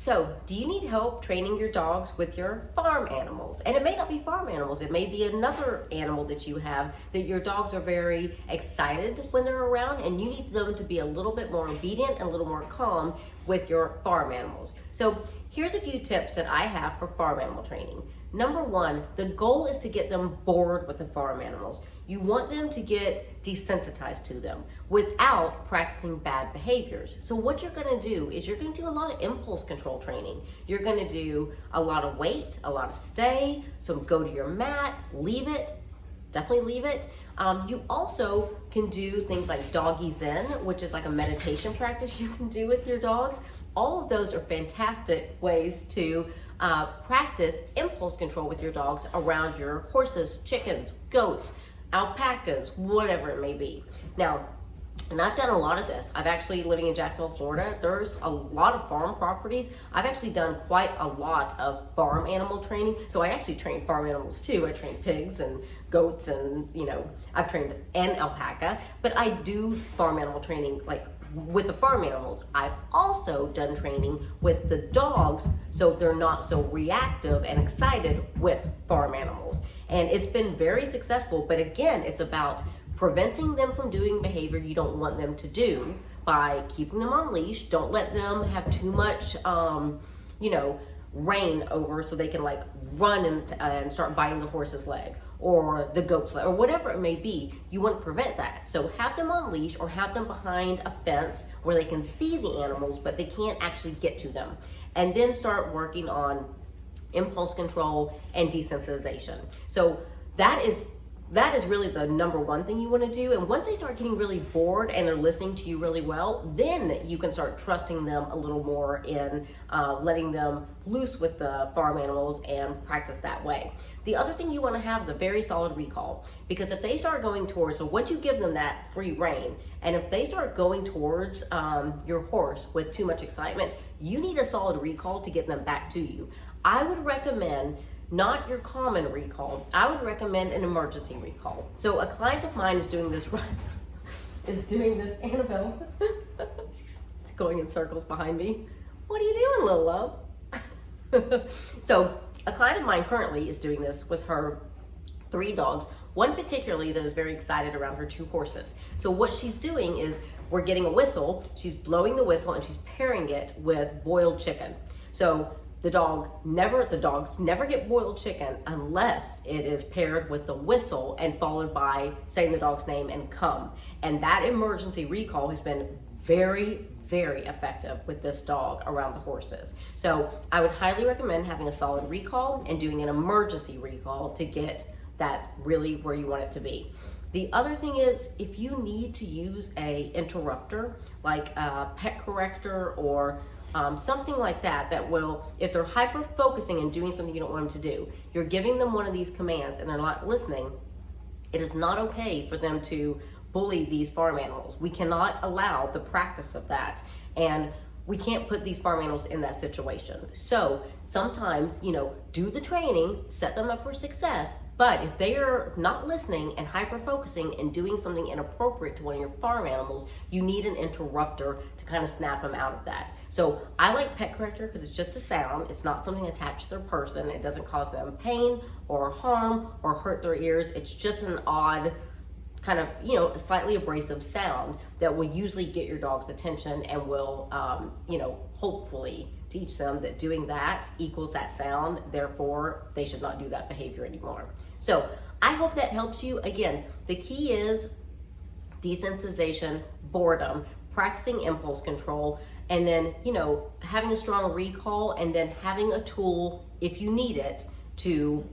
So, do you need help training your dogs with your farm animals? And it may not be farm animals, it may be another animal that you have that your dogs are very excited when they're around, and you need them to be a little bit more obedient and a little more calm with your farm animals. So, here's a few tips that I have for farm animal training. Number one, the goal is to get them bored with the farm animals. You want them to get desensitized to them without practicing bad behaviors. So what you're gonna do is you're gonna do a lot of impulse control training. You're gonna do a lot of wait, a lot of stay, so go to your mat, leave it, definitely leave it. You also can do things like doggy zen, which is like a meditation practice you can do with your dogs. All of those are fantastic ways to practice impulse control with your dogs around your horses, chickens, goats, alpacas, whatever it may be. Now, and I've done a lot of this. I've actually, living in Jacksonville, Florida, there's a lot of farm properties. I've actually done quite a lot of farm animal training. So I actually train farm animals too. I train pigs and goats and, I've trained an alpaca, but I do farm animal training like with the farm animals. I've also done training with the dogs so they're not so reactive and excited with farm animals. And it's been very successful, but again, it's about preventing them from doing behavior you don't want them to do by keeping them on leash. Don't let them have too much, rein over so they can like run and start biting the horse's leg or the goat's leg or whatever it may be. You want to prevent that. So have them on leash or have them behind a fence where they can see the animals, but they can't actually get to them. And then start working on impulse control and desensitization. So that is really the number one thing you want to do. And once they start getting really bored and they're listening to you really well, then you can start trusting them a little more in letting them loose with the farm animals and practice that way. The other thing you want to have is a very solid recall, because if they start going towards, so once you give them that free rein, and if they start going towards your horse with too much excitement, you need a solid recall to get them back to you. I would recommend not your common recall. I would recommend an emergency recall. So a client of mine is doing this, Annabelle. She's going in circles behind me. What are you doing, little love? So a client of mine currently is doing this with her 3 dogs, one particularly that is very excited around her 2 horses. So what she's doing is we're getting a whistle, she's blowing the whistle and she's pairing it with boiled chicken. So the dogs never get boiled chicken unless it is paired with the whistle and followed by saying the dog's name and come. And that emergency recall has been very, very effective with this dog around the horses. So I would highly recommend having a solid recall and doing an emergency recall to get that really where you want it to be. The other thing is, if you need to use a interrupter, like a pet corrector or something like that, that will, if they're hyper focusing and doing something you don't want them to do, you're giving them one of these commands and they're not listening, it is not okay for them to bully these farm animals. We cannot allow the practice of that. And we can't put these farm animals in that situation. So sometimes, do the training, set them up for success, but if they are not listening and hyper-focusing and doing something inappropriate to one of your farm animals, you need an interrupter to kind of snap them out of that. So I like pet corrector because it's just a sound. It's not something attached to their person. It doesn't cause them pain or harm or hurt their ears. It's just an odd kind of, a slightly abrasive sound that will usually get your dog's attention and will, hopefully teach them that doing that equals that sound, therefore they should not do that behavior anymore. So I hope that helps you. Again, the key is desensitization, boredom, practicing impulse control, and then, having a strong recall and then having a tool if you need it to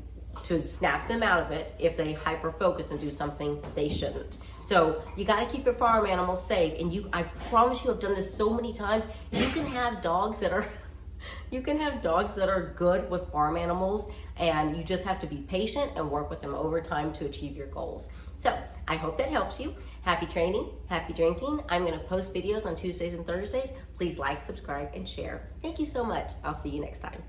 snap them out of it if they hyper focus and do something they shouldn't. So you got to keep your farm animals safe, and I promise you, I've done this so many times. You can have dogs that are good with farm animals, and you just have to be patient and work with them over time to achieve your goals. So I hope that helps you. Happy training, happy drinking. I'm going to post videos on Tuesdays and Thursdays. Please like, subscribe, and share. Thank you so much. I'll see you next time.